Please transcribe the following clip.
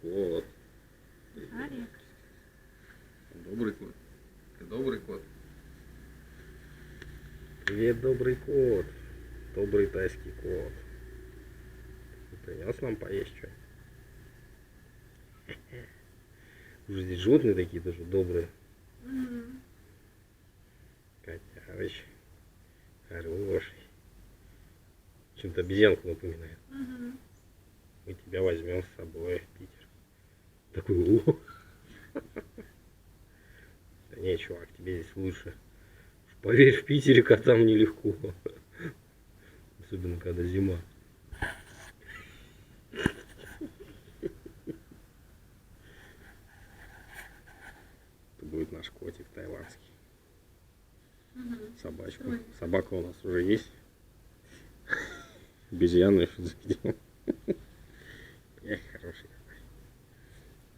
Кот. Олег. Добрый кот. Ты добрый кот. Привет, добрый кот. Добрый тайский кот. Принес нам поесть что? Уже здесь животные такие тоже добрые. Котярыч. Хороший. Чем-то обезьянку напоминает. Мы тебя возьмем с собой в Питер. Такой, о! Да не, чувак, тебе здесь лучше. Поверь, в Питере котам нелегко. Особенно, когда зима. Это будет наш котик тайландский. Собачка. Собака у нас уже есть. Обезьяны что-то. Эх, хороший.